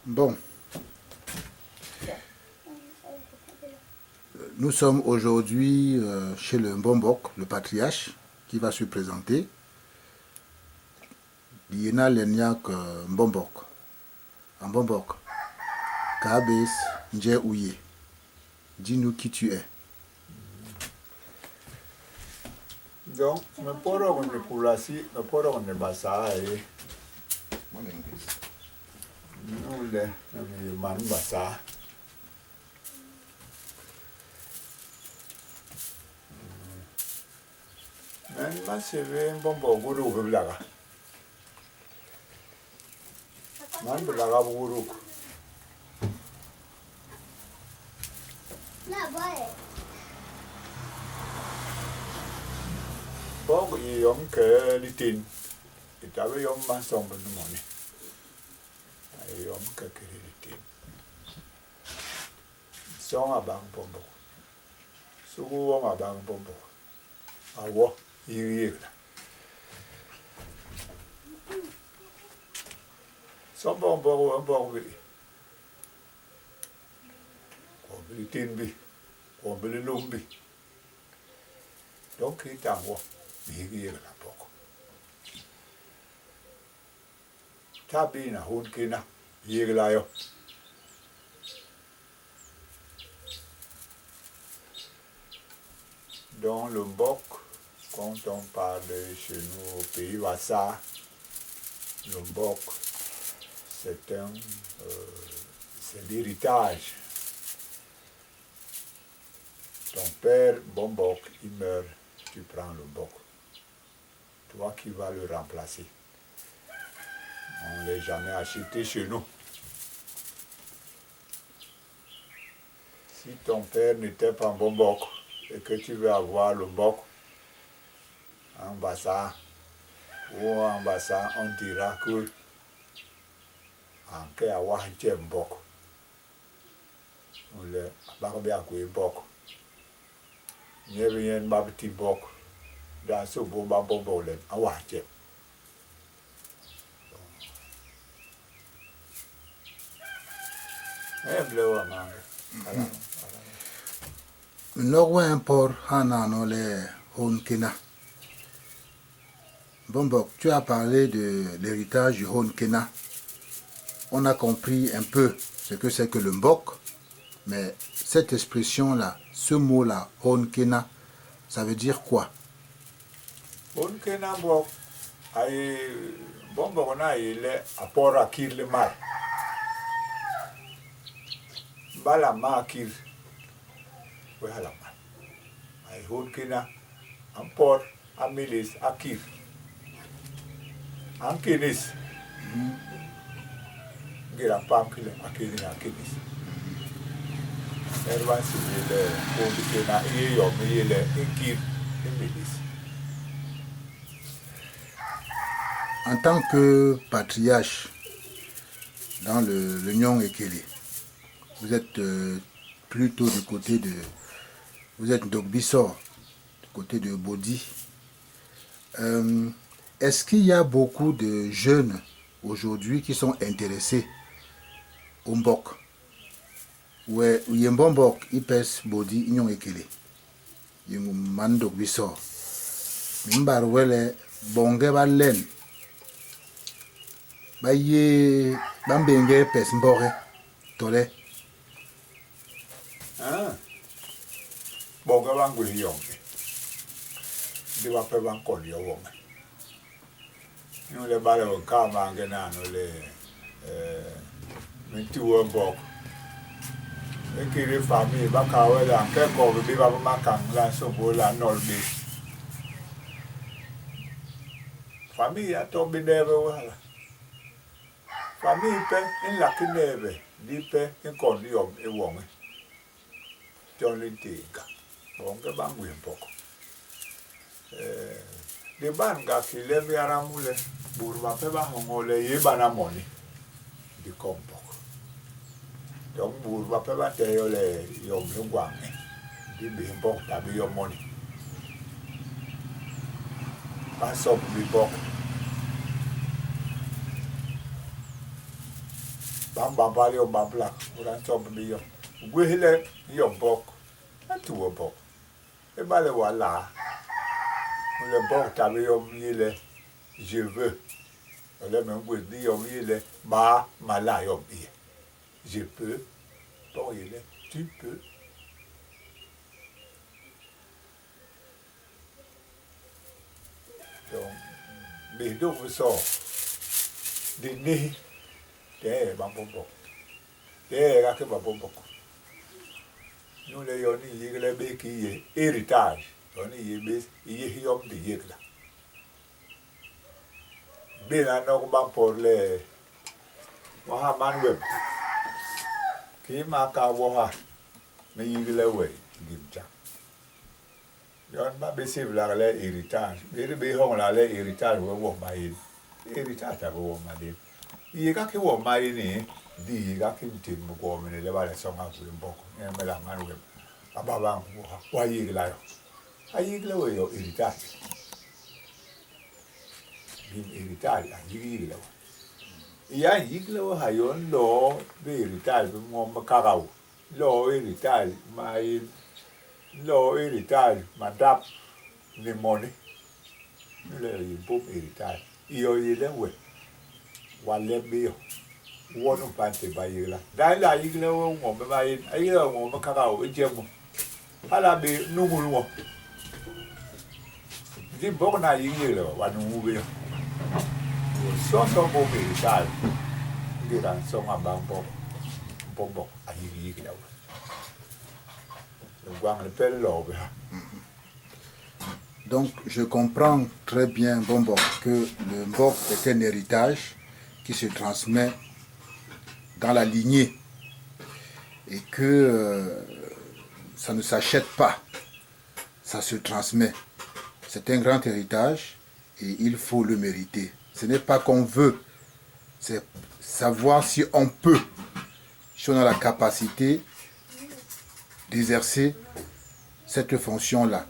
Bon, nous sommes aujourd'hui chez le Mbombok, le patriarche, qui va se présenter. Diena Lenyak Mbombok, Mbombok, Kabes, Nje Ouye. Dis-nous qui tu es. Donc, me poro on est pour la si, me poro on est basa et nous le man basa. Men ma se ve bombo guru blaga. Man blaga guru. Bog yom ke litin. Itabe yom ma sombo no moni. Yom ke litin. Song abang bombo. Sugu abang bombo. Awo yigla. Sombo bombo bi. Ko litin bi. Ko lumbi. Donc il t'a wo. Yigla poko. Tabi na hunkina. Yigla yo. Dans le Mbok, quand on parle chez nous au pays Wassa, le Mbok, c'est l'héritage. Ton père, Bombok, il meurt, tu prends le Mbok. Toi qui vas le remplacer. On ne l'a jamais acheté chez nous. Si ton père n'était pas Bombok, et que tu veux avoir le Mbok en Bassa ou en Bassa, on dira que en cas à voir un Mbok. On le barbe à quoi Mbok. Il y a un babti Mbok dans ce beau babon à voir un Norwa import Hanano le Honkena. Bombok, tu as parlé de l'héritage du Honkena. On a compris un peu ce que c'est que le Mbok, mais cette expression-là, ce mot-là, Honkena, ça veut dire quoi? Honkena Mbok, Bombok na il est à port à le mar. Bala makir. Voilà. Ay Honkena, un port, à Milis, à Kir. En Kénis. Gira pam kile akini akinis. Erwan si le Honkena iye yom iye le Kir Milis. En tant que patriarche dans le Nyon Ekele, vous êtes plutôt du côté de... Vous êtes Dogbissor, du côté de Bodi. Est-ce qu'il y a beaucoup de jeunes aujourd'hui qui sont intéressés au Mbok? Ouais, il y a un bon Mbok, il pèse Bodi, il y a un Ekele. Il y a un man Dogbissor. Mimbar wele bonge ba len. Ba ye bambenge pèse Mbore. Tole. Ah. Bon, que van gwe yom. Di va pe van kon yo wong. Nous les balles quand mangena nous les mais tu vois Mbok. Et qui les familles ba ka wela ke ko bi ba ma kan la so bo la nolbi. Famille a tombé neve wala. Famille pe in la kineve di pe in kon yom e wong. John Lintinga. Bon que ban gwe Mbok. De ban ga ki le mi ara mule burba pe ba hongole ye bana moni di Mbok. Donc burba pe ba te yo le yom le gwange di bi Mbok ta bi yo moni. Ba so bi Mbok. bam bali o babla uran so bi yo gwe hele yo bok atu wo bok e ba le wala le bok ta bi yo mi le je veux le même gwe bi yo mi le ba mala yo bi je peux bon il est tu peux donc mais donc so de ne de ba bok de ga ke ba bok nous les yoni yigle be ki ye héritage yoni ye be ye hiom de yigla be na no ba pour le wa man web ki ma ka wo ha me yigle we gimja yon ba be se vla le héritage be hon la le héritage wo ma ye héritage ta wo ma de ye ka ke wo ma ye ni di ga ki tin mo ko me le ba le so ma ku mboko me la man we ababa wa yigla yo ayigla we yo héritage dim héritage ayigla ya yigla wa hayon lo be héritage mo ma karaw lo héritage mai lo héritage madap ni money le bo héritage iyo yele we wa le be yo wonu pante ba yigla da la yigla wo mo be ba yin ayigla mo ma karaw e jemo ala be nungulu wo di bok na yigla wa nungu be so bo be dal di ran so ma ba bo ayigla wo le gwang le pel lo be. Donc je comprends très bien Bombok que le Mbok est un héritage qui se transmet dans la lignée et que ça ne s'achète pas, ça se transmet. C'est un grand héritage et il faut le mériter. Ce n'est pas qu'on veut, c'est savoir si on peut, si on a la capacité d'exercer cette fonction-là.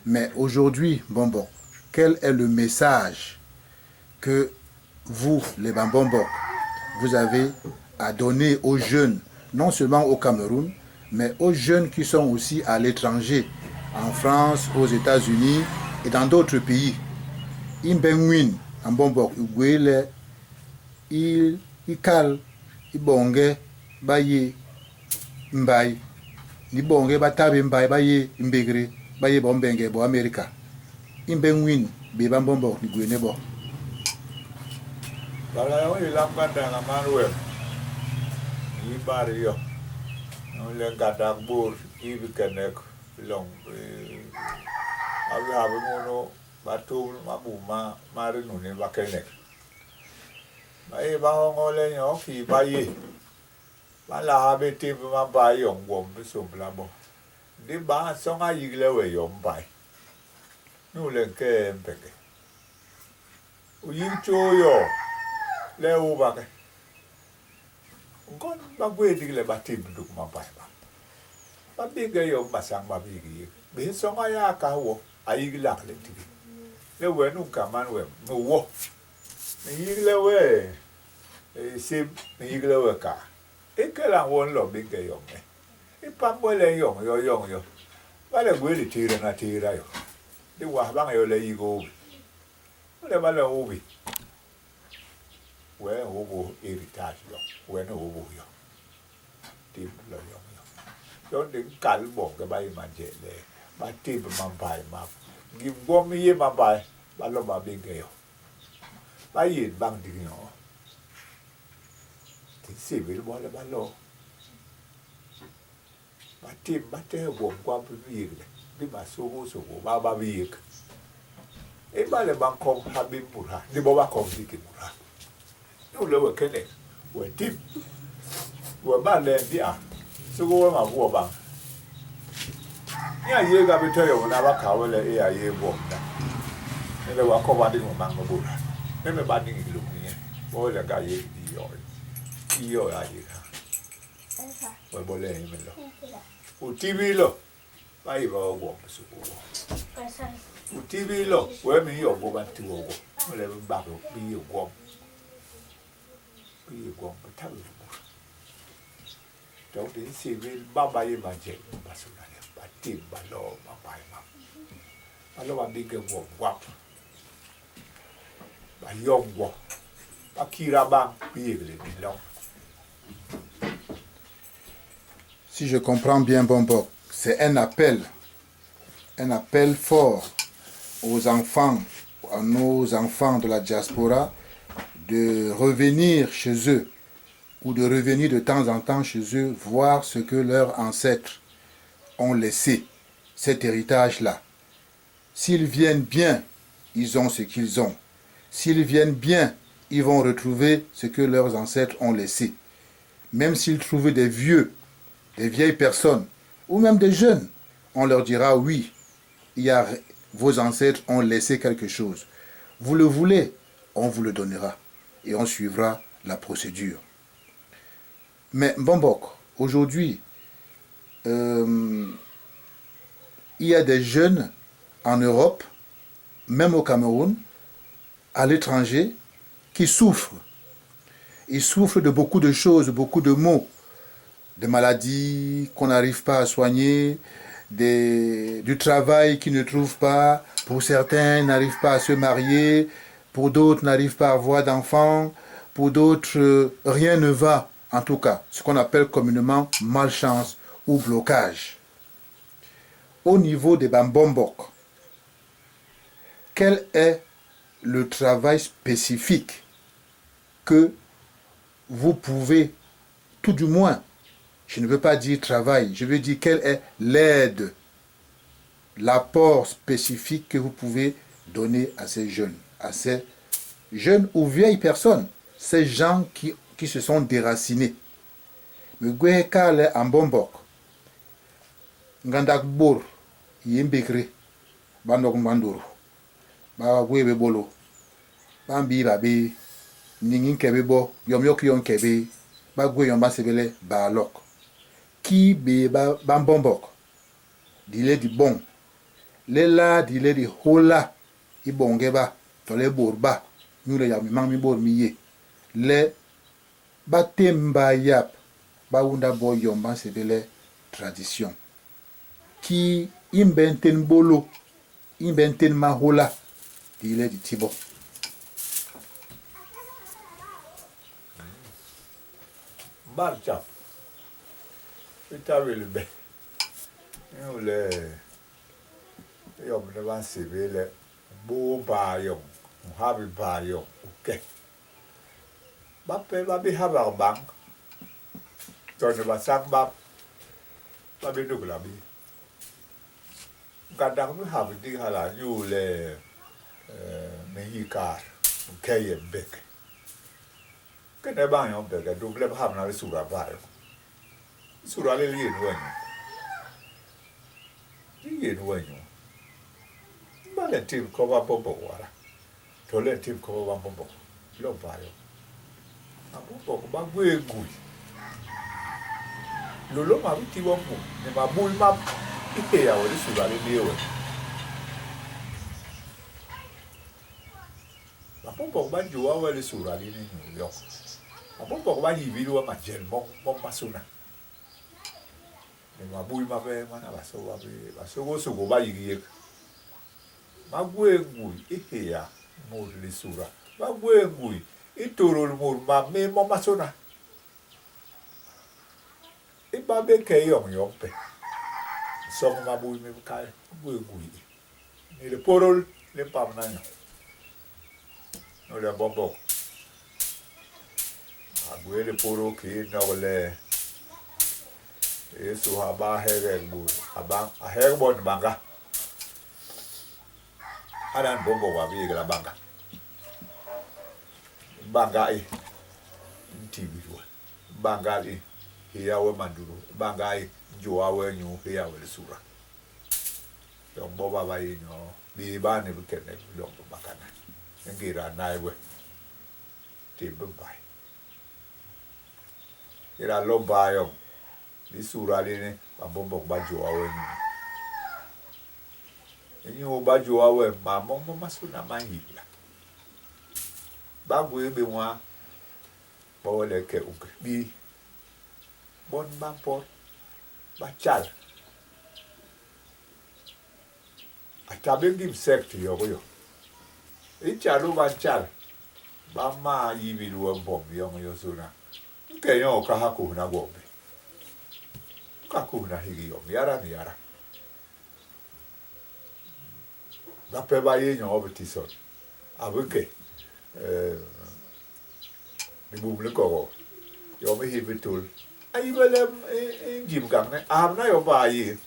Mais aujourd'hui, Bombok, quel est le message que vous, les Bambombok, vous avez à donner aux jeunes, non seulement au Cameroun, mais aux jeunes qui sont aussi à l'étranger, en France, aux États-Unis et dans d'autres pays. Imbenwin, en Bombok, Uguele, Ikal, Ibonge, Baye, Mbaye, Nibonge, Batabe, Mbaye, Baye, Mbegre, Baye, Bombenge, Bo America. Imbenwin, Beba Bombok, Niguene Bo. Bala yo ilambanda na manwe ibari yo le gada bur ibi kenek long abi habe mono batu mabuma mari nuni bakenek mai ba ngole yo ki baye bala habe tim ma baye ngom biso blabo di ba songa yigle we yo mbai nu le ke mpeke uyicho yo le u ba ke ngon ba gwe digle ba tim du ma ba ba biga yo masang ba bigi be so ma ya ka wo ayigla le tigi le we nu ka man we no wo ni yigle we e se ni yigle we ka e ke la won lo biga yo me e pa mo le yo ba le gwe di tira na tira yo di wa ba yo le yigo le ba le obi we obo héritage yo we no obo yo tim lo yo yo de kal bo ke bai ma je le ba tim ma bai ma gi bo mi ye ma bai ba lo ba be ge yo ba yi bang di yo ti se be bo le ba lo ba tim ba te bo kwa bi le bi ba so ba ba bi e ba le ba ko ha bi pura ni bo ba ko di ki pura no le we kene we tip we ba le dia so go ma bo ba ya ye ga bi to yo na ba ka we le ya ye bo na le wa ko ba di mo ma bo na me ba di ki lu ni bo le ga ye di yo ya ye ka we bo le me lo o tv lo ba yi ba wo so go o tv lo we mi yo bo ba ti wo le ba bi yo wo puis gon tabu donc des civil baba ye manje basuna ne batim balo mapai ma balo ba big wo wap ba yong wo ba kira bang puis le bilon. Si je comprends bien, Bombok, c'est un appel fort aux enfants, à nos enfants de la diaspora, de revenir chez eux, ou de revenir de temps en temps chez eux, voir ce que leurs ancêtres ont laissé, cet héritage-là. S'ils viennent bien, ils ont ce qu'ils ont. S'ils viennent bien, ils vont retrouver ce que leurs ancêtres ont laissé. Même s'ils trouvent des vieilles personnes, ou même des jeunes, on leur dira oui, vos ancêtres ont laissé quelque chose. Vous le voulez, on vous le donnera et on suivra la procédure. Mais Bombok, aujourd'hui, il y a des jeunes en Europe, même au Cameroun, à l'étranger, qui souffrent. Ils souffrent de beaucoup de choses, beaucoup de maux, des maladies qu'on n'arrive pas à soigner, du travail qu'ils ne trouvent pas. Pour certains, n'arrivent pas à se marier. Pour d'autres, n'arrivent pas à avoir d'enfants. Pour d'autres, rien ne va. En tout cas, ce qu'on appelle communément malchance ou blocage. Au niveau des Bambombok, quel est le travail spécifique que vous pouvez, tout du moins, je ne veux pas dire travail, je veux dire quelle est l'aide, l'apport spécifique que vous pouvez donner à ces jeunes ou vieilles personnes, ces gens qui se sont déracinés. Me gwe kale ambombok, ngandak bor, yimbekre, bandok manduru, ba webe bolo, bambi babe, ningin kebe bo, yom yon kebe, ba gwe yon basebele ba lok. Qui be bambombok dile di bon le la dile di hola i bongeba to le borba nyule ya mi mang mi bor mi ye le batemba yap ba wunda bo yomba sebele tradition qui imbenten bolo imbenten mahola dile di tibo. Marcha le be le yom ne ban sebele bo ba yom habi ba yom okay ba pe ba bi haba bang to ne ba sak ba bi dugla bi kadang mi habi di hala yu le me yikar okay bek ke ne ba yom bek dugle ba hab na le sura ba sura le li nuanyo ba le tim ko ba bobo wara to le tim ko ba bobo lo ba yo bobo ba gwe gui lo ma ti wo mu ne ma bul ma ite ya wo sura le li o ba bobo ba jo wa le sura le ni yo ba bobo ba yi bi lo ma jel mo masuna ma bui ma be mana ba so go ba yigi ma gwe ngui ihea mo le sura ma gwe ngui itoro mo ma me mo masona e ba be ke yom pe so ma bui me kai gwe ngui ni le porol le pam na no le bombo a gwe le poro ke no le Yesu haba hege bu abang a hege bon banga adan bombo wa bi la banga nti biwa banga hiya we manduru banga joa we nyu hiya we sura donc boba ba yino bi ba ne bu kenne donc bakana ngira naiwe timbe bai ira lomba yo di sura le ba bombo ba joa we nyu ba joa we ma mo masuna manhila ba gwe be wa bo le ke uk bi bon ba por ba chal atabe dim sect yo yo e chalo ba chal ba ma yi bi lu bom yo yo suna ke yo ka ha ku na go be ka ku na higi yo yara ni yara ba pe ba ye yo obti so abuke ni bu le ko yo me hi bitul ai bele jim gang ne am na yo ba yi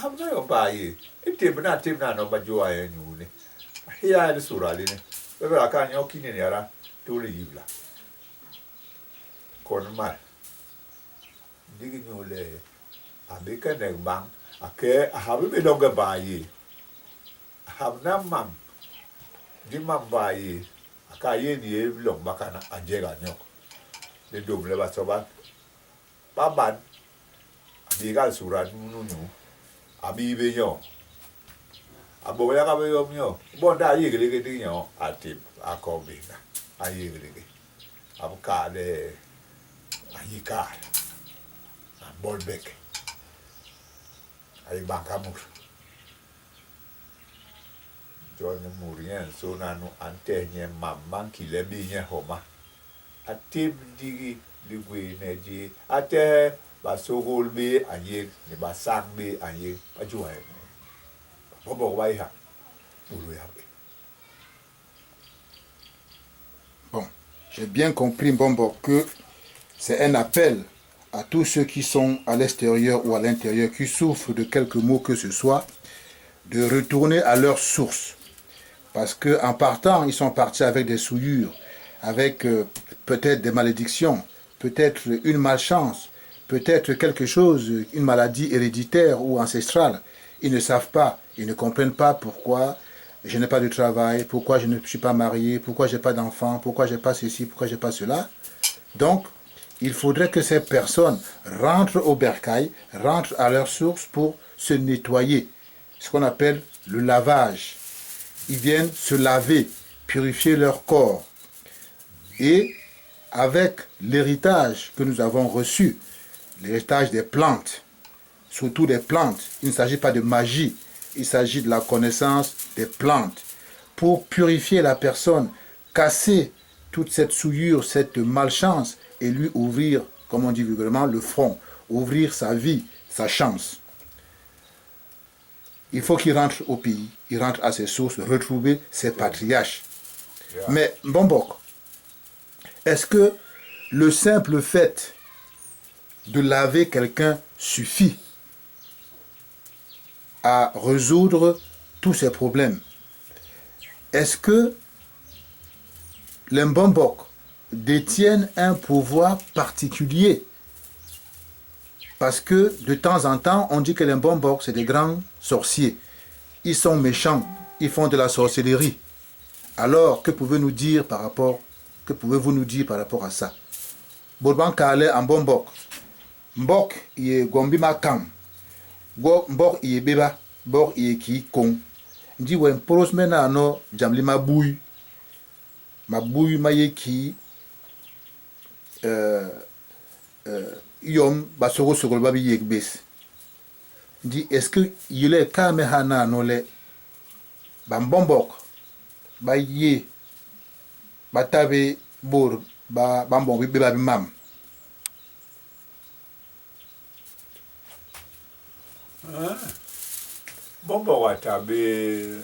am na yo ba yi tim na no ba jo ay nyu ne hiya de surali ne be ba ka nyo kini ne yara to le yibla kon mal digi nyu le abika ne bang ake habi be do ga ba yi hab na mam di mam ba yi aka ye ni e long bakana ajega nyo de dom le ba so ba ban abi ga sura nu abi be yo abo ya ka be yo myo bon da ye gele gele yo atip akobi na aye gele abu ka de ayi ka bolbek ayi bankamur John Murien so na no ante nye mamman kile bi nye homa atib digi ligwe neji ate basogol bi aye ni basang bi aye ajuwa bobo wai ha ulu ya bi. Bon, j'ai bien compris, Mbombo, que c'est un appel à tous ceux qui sont à l'extérieur ou à l'intérieur, qui souffrent de quelque mot que ce soit, de retourner à leur source. Parce qu'en partant, ils sont partis avec des souillures, avec peut-être des malédictions, peut-être une malchance, peut-être quelque chose, une maladie héréditaire ou ancestrale. Ils ne savent pas, ils ne comprennent pas pourquoi je n'ai pas de travail, pourquoi je ne suis pas marié, pourquoi je n'ai pas d'enfant, pourquoi je n'ai pas ceci, pourquoi je n'ai pas cela. Donc, il faudrait que ces personnes rentrent au bercail, rentrent à leur source pour se nettoyer, ce qu'on appelle le lavage. Ils viennent se laver, purifier leur corps. Et avec l'héritage que nous avons reçu, l'héritage des plantes, surtout des plantes, il ne s'agit pas de magie, il s'agit de la connaissance des plantes. Pour purifier la personne, casser toute cette souillure, cette malchance, et lui ouvrir, comme on dit vulgairement, le front, ouvrir sa vie, sa chance. Il faut qu'il rentre au pays, il rentre à ses sources, retrouver ses patriarches. Yeah. Mais, Bombok, est-ce que le simple fait de laver quelqu'un suffit à résoudre tous ces problèmes? Est-ce que les Mbombok détiennent un pouvoir particulier? Parce que de temps en temps, on dit que les Mbombok, c'est des grands sorciers. Ils sont méchants, ils font de la sorcellerie. Alors, que pouvez-vous nous dire par rapport à ça? Bourban Kale en Mbombok. Mbok ye gombi makam. Mbok ye beba. Mbok ye ki kong. Ndi wen poros mena no jamli mabouy. Mabouy ma ye ki yom basoro sokol babi yek bes. Ndi est-ce que yile kame hana no le bambombok ba ye batabe bor ba bambon bi beba bi mam. Bombo watabe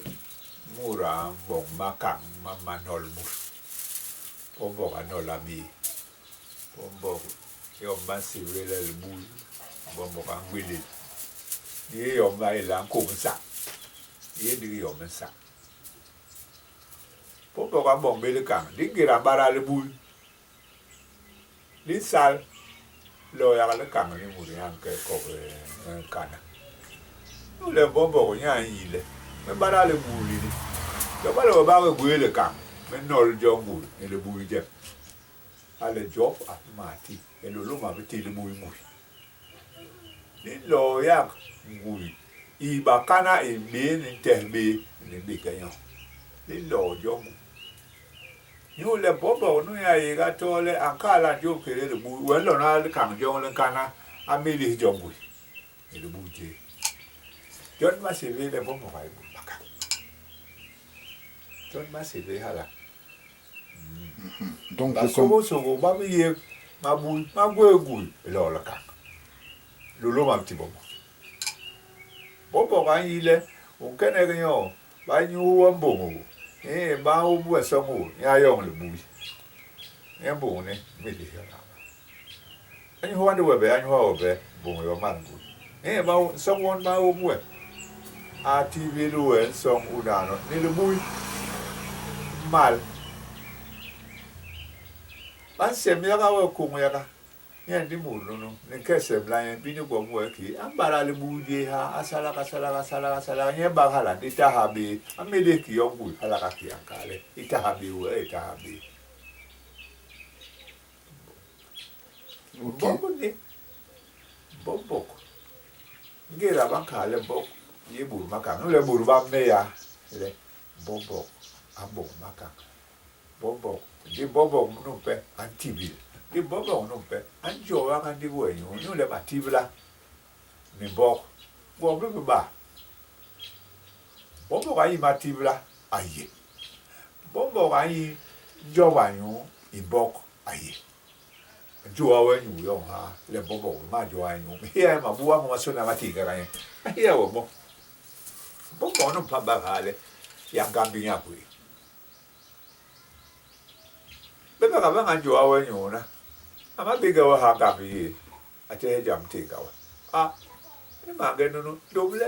mura bon makang mamanol mur bombo anola bi bombo yo masi wele le bul bombo kan wele ni yo ma ila ko sa ye di yo mensa bombo kan bon bele kan dingira bara le bul ni sal lo ya le kan ni muri an ke ko kana le bombo nya yile me bara le bul ni yo ba le ba we le kan me nol jongu e le bul je ale job at mati e lo ma beti le bul mu ni lo ya ngui i bakana e be ni tembe ni be kanyo ni lo jongu Nous les bobos, nous y a gâteau, en cas la joke, le bout, ou l'on a le camion, le cana, à mille jambouilles. Et le boutier. John m'a servi les bobos à Baka. John m'a servi à la. Donc, La sogo sogo, ma mie, ma boule, ma gouille, et là, le cac. Le lot, un petit bobo. Bobo, il est, on connaît rien, bah, nous, un bon mot. Eh, bah, au bout, ça mot, il y a un le bouille. Un bon, mais il y a. Anh hoa đâu về anh hoa về vùng ở màn bụi, nghe bao sông con bao bụi, TV luôn sông udano, nên là bụi mal, bạn xem ya cái cùng ya cái, nghe đi mù luôn, nên cái xem lại bên những cái mùi kia, anh bảo là bụi gì ha, asala, nghe bảo là đi ta habi, anh mới đi kia ông bụi, là cái anh cả đi ta habi uể ta habi. Bobo ni, bobo. Ngira banka le bobo, ye buru maka. Nule buru ba meya, le bobo, abo maka. Bobo, di bobo numpe antibil. Di bobo numpe anjo wa kan di wenyo. Nule matibla, ni bok. Bobo ba. Bobo ka yi matibla aye. Bobo ka yi jowanyo ibok aye. Jua wenyu yo ha le bobo ma jua wenyu here ma bua ma so na matika kan here wo mo bobo no pa ba hale ya gambi nya ku be ba ba nga jua wenyu na ama biga wa ha gambi ate jam tika wa ni ma ge no doble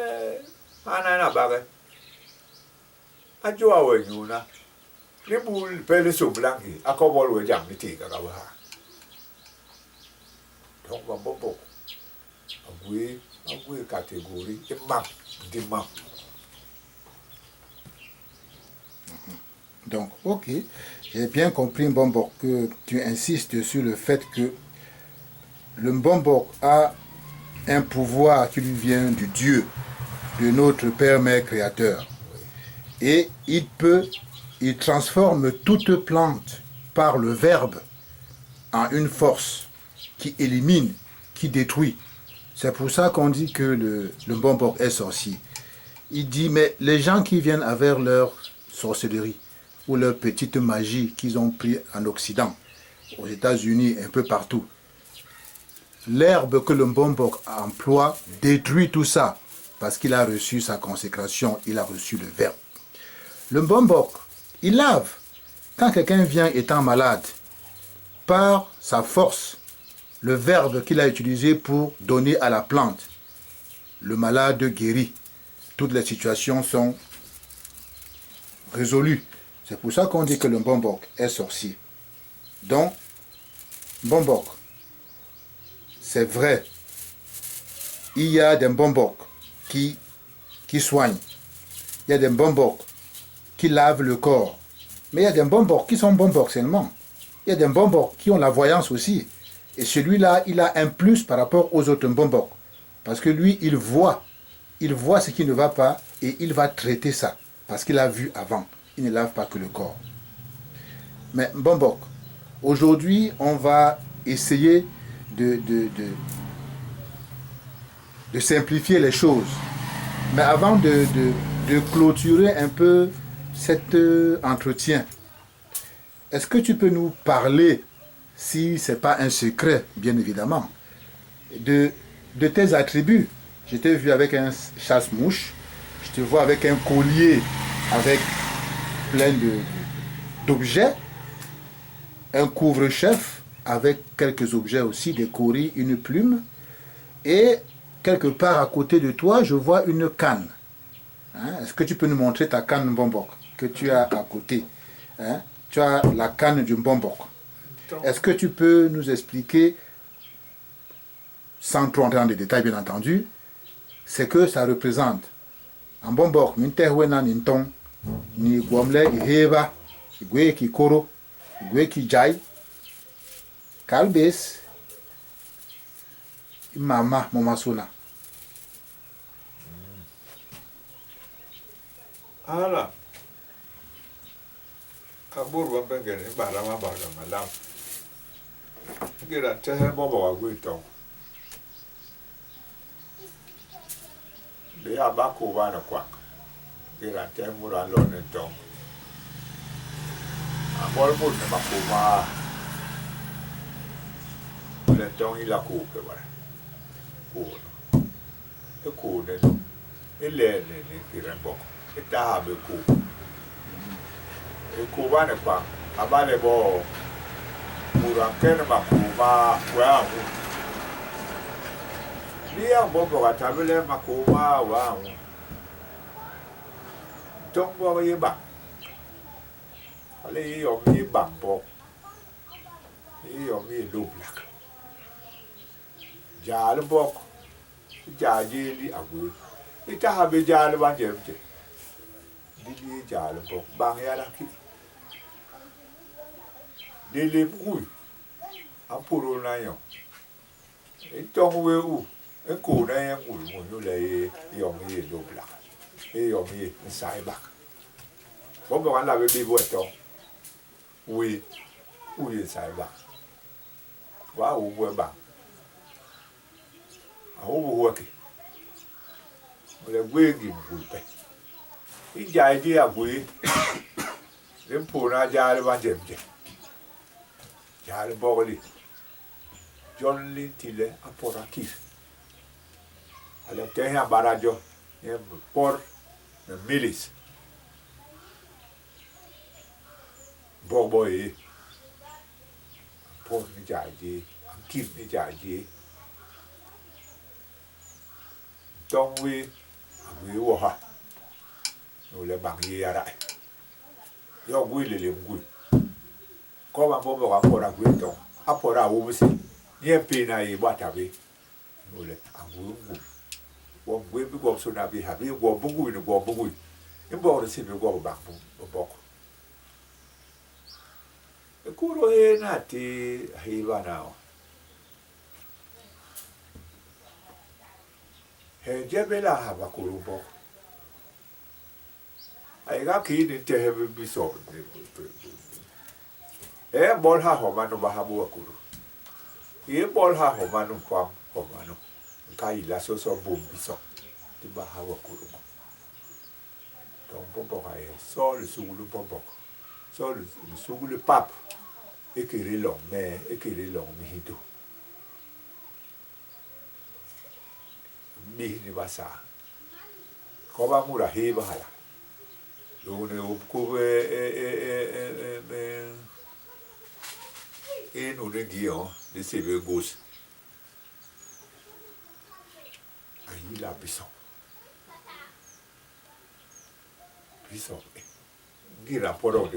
ana na ba ge a jua wenyu na ni bul pele so blanki akobol we jam tika ka wa donc on va beaucoup avouer catégorie et map des maps. Donc, ok, j'ai bien compris, Mbombok, que tu insistes sur le fait que le Mbombok a un pouvoir qui lui vient du Dieu, de notre Père, Mère, Créateur. Et il transforme toute plante par le Verbe en une force qui élimine, qui détruit. C'est pour ça qu'on dit que le Mbombok est sorcier. Il dit, mais les gens qui viennent avec leur sorcellerie ou leur petite magie qu'ils ont pris en Occident, aux États-Unis, un peu partout, l'herbe que le Mbombok emploie détruit tout ça parce qu'il a reçu sa consécration, il a reçu le Verbe. Le Mbombok, il lave. Quand quelqu'un vient étant malade, par sa force, le verbe qu'il a utilisé pour donner à la plante, le malade guérit. Toutes les situations sont résolues. C'est pour ça qu'on dit que le Mbombok est sorcier. Donc, Mbombok, c'est vrai, il y a des Mbombok qui soignent. Il y a des Mbombok qui lavent le corps. Mais il y a des Mbombok qui sont Mbombok seulement. Il y a des Mbombok qui ont la voyance aussi. Et celui-là, il a un plus par rapport aux autres Mbombok. Parce que lui, il voit ce qui ne va pas et il va traiter ça. Parce qu'il a vu avant. Il ne lave pas que le corps. Mais Mbombok, aujourd'hui, on va essayer de simplifier les choses. Mais avant de clôturer un peu cet entretien, est-ce que tu peux nous parler, si ce n'est pas un secret, bien évidemment, de tes attributs? Je t'ai vu avec un chasse-mouche, je te vois avec un collier avec plein d'objets, un couvre-chef avec quelques objets aussi, des coris, une plume, et quelque part à côté de toi, je vois une canne. Hein? Est-ce que tu peux nous montrer ta canne Mbombok que tu as à côté? Hein? Tu as la canne du Mbombok. Est-ce que tu peux nous expliquer, sans trop entrer dans les détails bien entendu, ce que ça représente? En Mbombok, Mintehwena Ninton, ni Gwamle, Iheba, Igwe Kikoro, Igwe Kijai, Kalbes, Mama Momasuna. Voilà. Abur Wampengen, Barama Barama Lam. Get a Tehebobo, a good tongue. They are back over a quack. Get a Temura alone and tongue. I'm all put them up over. The tongue is a cook. Cool. The cool, the learn in Kirambok. It have a cool. A Kubana quack. A valuable. Murakene Makuma, wow. Lia Bobo at Tabele Makuma, wow. Don't worry about it. Of me bambo. He of me look black. Jalbok, Jajili Agu. It have a Jalban Jemte. Didi Jalbok, Bangyaraki. Dili bouille, un pour l'ayon. Et tant où, un coup d'un boule, mon lait, et on y est double. Et on y est un saïbac. Bon, on l'avait dit, oui, oui, saïbac. Waouh, ouais, bas. Ah, où, ok. Le wing, vous paie. Il y a dit à vous, le pour la jarre va j'aime. Jal Bogli, John Lintile, Aporakis. Ale Teha Barajo, Port, Milis. Boboy, Port Nijaji, Kip Nijaji. Don't we were no le bangi ara. Your willy good. Come and bobo apora gueto, apora ubusi, ye pina e watabe. Nole, and woo. One way we go so now be happy, go bugu in the go bugu. In board the city go back to Bok. The Kuro e nati, Hiva now. Hey, Jebela have a Kurubo. I got keen into heavy bishop. Bol ha homano bahabu akuru. Bol ha homano kwam homano. Kai la so boom biso. Ti bahabu akuru. Don bombo ha so le sugulu bombo. So le sugulu pap. Ekiri long mi hidu. Mi ni basa. Koba mura he bahala. Lone ubkuwe et nous le guillons de ses gauche. Il a buisson. Buisson. Il a poro,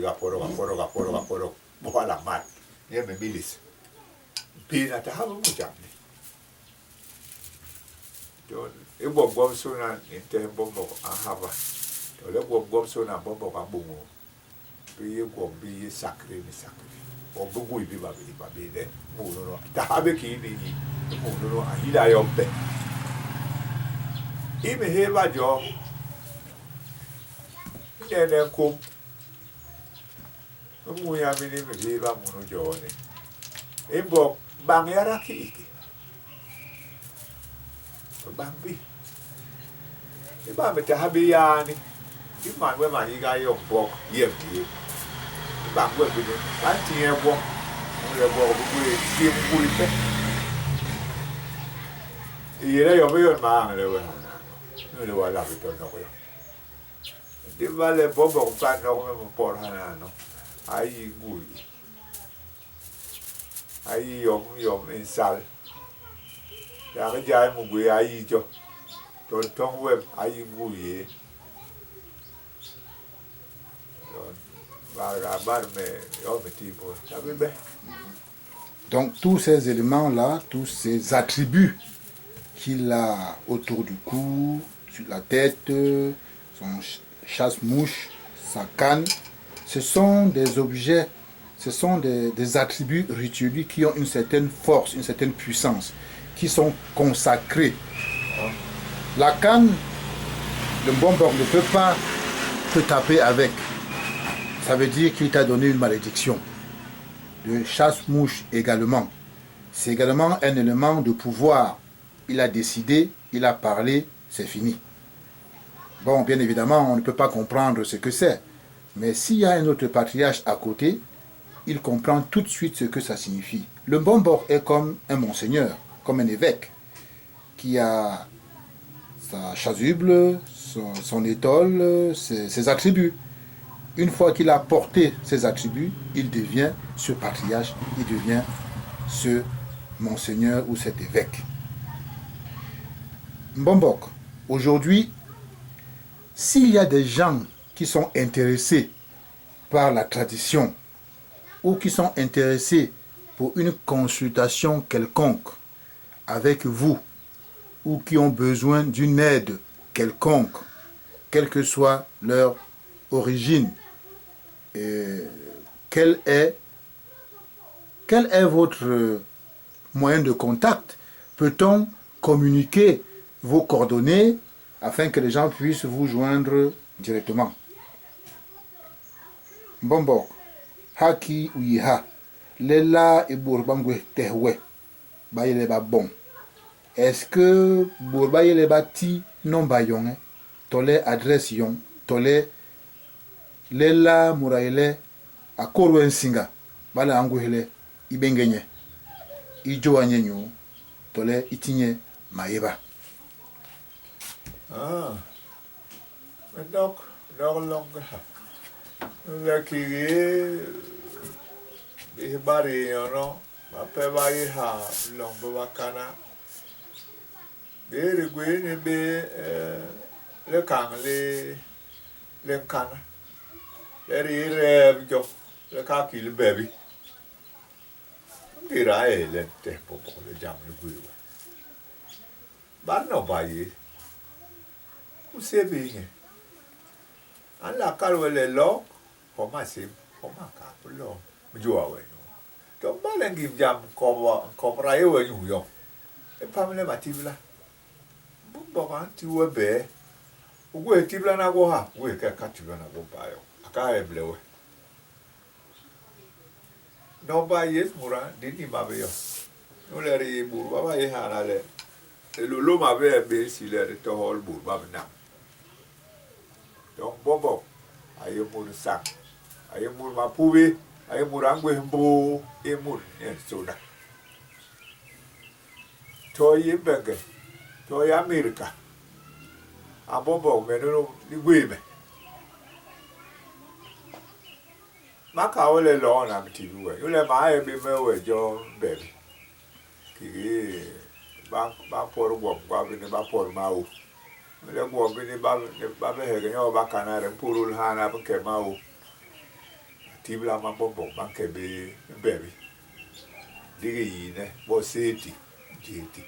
voilà, mal. Il y a mes milices. Puis, il a ta habu mujamni. Et bon, bon, son an, inter bombo, en hava. Le bon, son an, bombo, en bongo. Puis, il est sacré, o bugu ibi babi de muno ta habe ki ni muno ahila yombe ime heba jo nene kom mu ya mini me heba muno jo ne embo bangyara ki bambi e ba me ta habe ya ni ima we ma yiga yombo yembi bangwe bide anti ebo le bo bu ti bu ipe ire yo me ma le we no le wala bito no yo de vale bobo pa no me por hana no ai gui ai yo insal ya ga jai mu gui ai jo ton tong web ai gui Donc tous ces éléments-là, tous ces attributs qu'il a autour du cou, sur la tête, son chasse-mouche, sa canne, ce sont des objets, ce sont des attributs rituels qui ont une certaine force, une certaine puissance, qui sont consacrés. La canne, le bonbon ne peut pas te taper avec. ça veut dire qu'il t'a donné une malédiction. Le chasse-mouche également. C'est également un élément de pouvoir. Il a décidé, il a parlé, c'est fini. Bon, bien évidemment, on ne peut pas comprendre ce que c'est. Mais s'il y a un autre patriarche à côté, il comprend tout de suite ce que ça signifie. Le Mbombok est comme un monseigneur, comme un évêque, qui a sa chasuble, son étole, ses attributs. Une fois qu'il a porté ses attributs, il devient ce patriarche, il devient ce monseigneur ou cet évêque. Mbombok, aujourd'hui, s'il y a des gens qui sont intéressés par la tradition ou qui sont intéressés pour une consultation quelconque avec vous ou qui ont besoin d'une aide quelconque, quelle que soit leur origine, quel est votre moyen de contact? Peut-on communiquer vos coordonnées afin que les gens puissent vous joindre directement? Mbombok, haki uyiha, lela et bourbangwe tehwe, bayele ba bon. Est-ce que bourbayele ba ti non bayon, tole adresse yon, tole lela muraile akorwen singa, bala anguhele ibengenye, ijo anyenyo, tole itinye maeba. Ah, donc long la kiri bari yono ma pe bari ha long bakana be rigwe be le kang le kana le re jo le ka ki le baby ngira le te po le jam le gwe ba no ba yi você bem alla calwele lo koma sim koma ka lo mjua we to balengi jam ko prae we yo e pamele matibla bu boba ti we be we tibla na go ha we ka tibla na go ba yo aka e blewe no ba yes mura dini ba be yo no le ri bu ba ye ha na le lo ma be si le to hol bu ba na. Donc bobo aye mur sak aye mur mapuwe aye mur angwe mbo e mur en soda to ye bege to ye America a bobo menuro ligweme maka ole lo na mtibu we yule ma aye be mewe jo bebe ki ba por gwo kwa bi ne ba por mawo le gwo bi ne ba be he nyo ba kanare purul hana ba ke mawo tibla ma bombo ba ke be bebe digi yine bo seti jeti.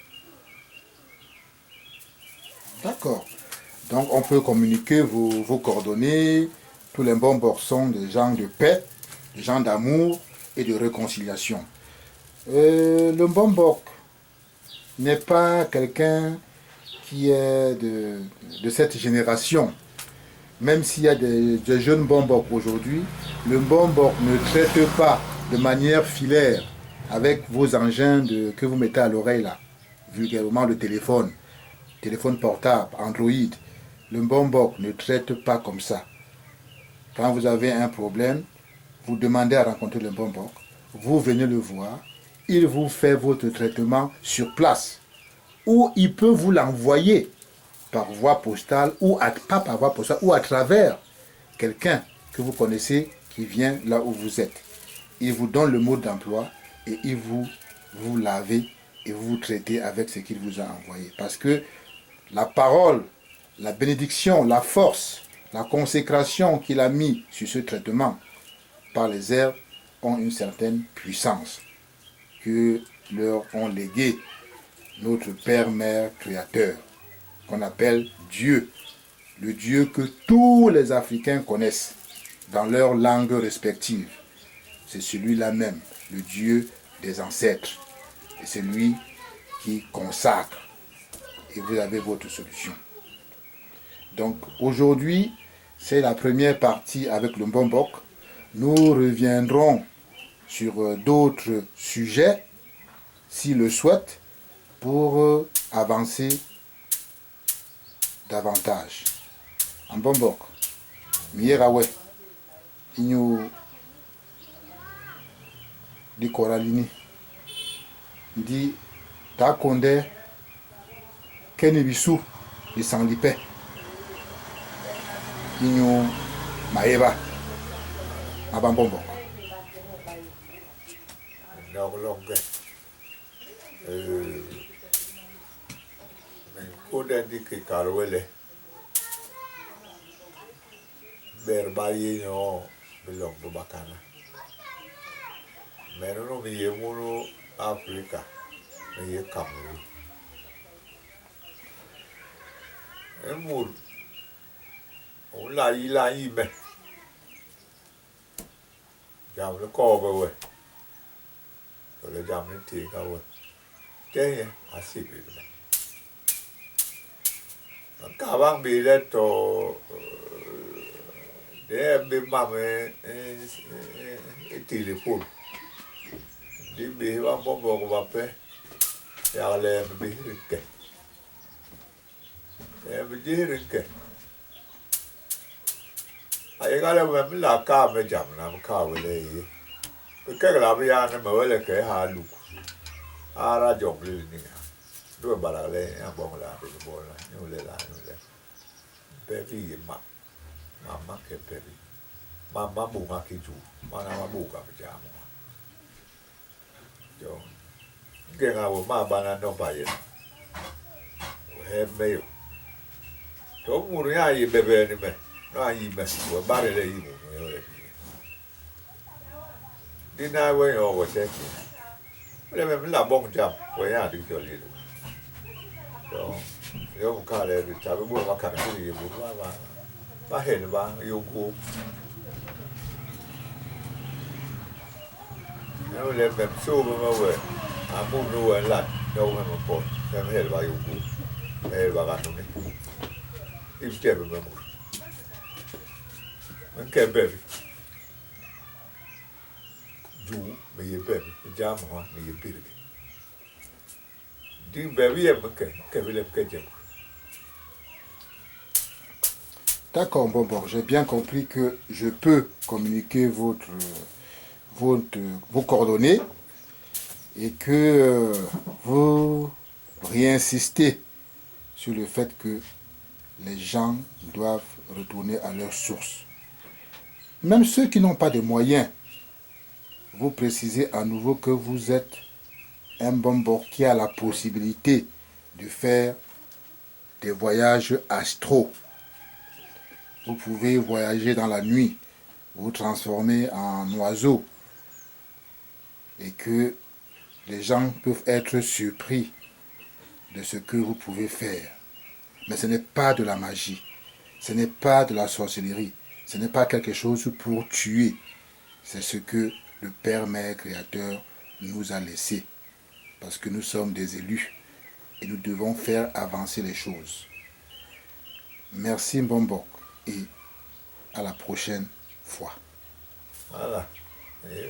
D'accord. Donc on peut communiquer vos coordonnées. Tous les Mbombok sont des gens de paix, des gens d'amour et de réconciliation. Le Mbombok n'est pas quelqu'un qui est de cette génération. Même s'il y a des jeunes Mbombok aujourd'hui, le Mbombok ne traite pas de manière filaire avec vos engins que vous mettez à l'oreille là, vulgairement le téléphone portable, Android. Le Mbombok ne traite pas comme ça. Quand vous avez un problème, vous demandez à rencontrer le Mbombok, vous venez le voir, il vous fait votre traitement sur place. Ou il peut vous l'envoyer par voie postale, ou pas par voie postale, ou à travers quelqu'un que vous connaissez qui vient là où vous êtes. Il vous donne le mot d'emploi et il vous lavez et vous traitez avec ce qu'il vous a envoyé. Parce que la parole, la bénédiction, la force, la consécration qu'il a mis sur ce traitement par les herbes ont une certaine puissance que leur ont légué notre Père, Mère, Créateur, qu'on appelle Dieu, le Dieu que tous les Africains connaissent dans leur langue respective. C'est celui-là même, le Dieu des ancêtres. Et c'est lui qui consacre. Et vous avez votre solution. Donc aujourd'hui, c'est la première partie avec le Mbombok. Nous reviendrons sur d'autres sujets, s'il le souhaite, pour avancer davantage. En bombok, mierawe, inyo di koralini, di takonde, kenibisu, di sanglipe, inyo maeba, abambombok. Nogloge. Men koda di ke karwele. Berbaye no belong to bakana. Meron mi yemuro Africa. Mi ye Cameroon. Emur. La ime. Jam le ko we. So le jam le ti ka we. Te asibi. Ka bang bi le to de be mame téléphone. Di be wa bombo ko ba pe. Ya le be rike. Be rike. Ai ga le me la ka me jam na ka we le yi. Be ka la be ya na me we le ke ha lu. Ara job le ni. Do ba la le ya bon la be bo la. Ni le la ni le. Baby ma. Mama ke baby. Mama bunga ki ju. Mana ma buka me jam. Jo. Ke ga wo ma ba na no ba ye. He me yo. To mu ya yi bebe ni me. No yi me. Wo ba le yi mu yo le. Di na we yo wo te ki. Le me la bon jam. Wo ya di jo le. Jo. Yo ka le bi ta bu ma ka ni yi bu ba. Ba he ni ba yo go. Yo le me so ma we. Amu no we la. Yo me mo po. Me he ba yo go. Me ba ga no ni. If ke be mo. Men ke baby. Ju me ye baby. Jam ho me ye baby. Di baby e ke be le ke jam. D'accord, bon, j'ai bien compris que je peux communiquer vos coordonnées et que vous réinsistez sur le fait que les gens doivent retourner à leur source. Même ceux qui n'ont pas de moyens, vous précisez à nouveau que vous êtes un bombon qui a la possibilité de faire des voyages astraux. Vous pouvez voyager dans la nuit, vous transformer en oiseau et que les gens peuvent être surpris de ce que vous pouvez faire. Mais ce n'est pas de la magie, ce n'est pas de la sorcellerie, ce n'est pas quelque chose pour tuer. C'est ce que le Père Mère Créateur nous a laissé. Parce que nous sommes des élus et nous devons faire avancer les choses. Merci Mbombok et à la prochaine fois. Voilà. Et